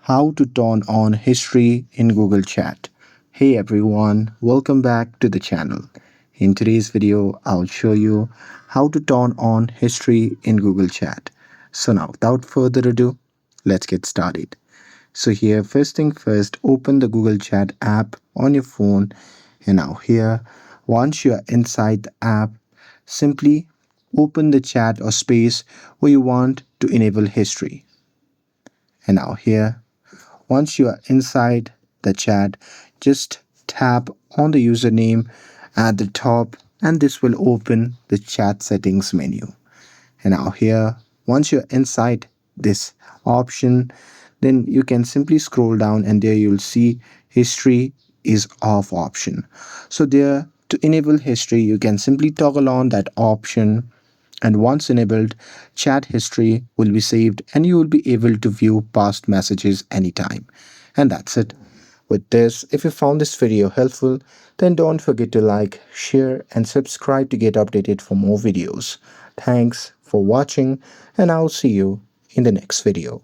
How to turn on history in Google Chat. Hey everyone, welcome back to the channel. In today's video, I'll show you how to turn on history in Google Chat. So now, without further ado, let's get started. So here, first thing first, open the Google Chat app on your phone. And now here, once you are inside the app, simply open the chat or space where you want to enable history. And now here, once you are inside the chat, just tap on the username at the top and this will open the chat settings menu. And now here, once you're inside this option, then you can simply scroll down and there you'll see history is off option. So there, to enable history, you can simply toggle on that option, and once enabled, chat history will be saved and you will be able to view past messages anytime. And that's it. With this, if you found this video helpful, then don't forget to like, share, and subscribe to get updated for more videos. Thanks for watching, and I'll see you in the next video.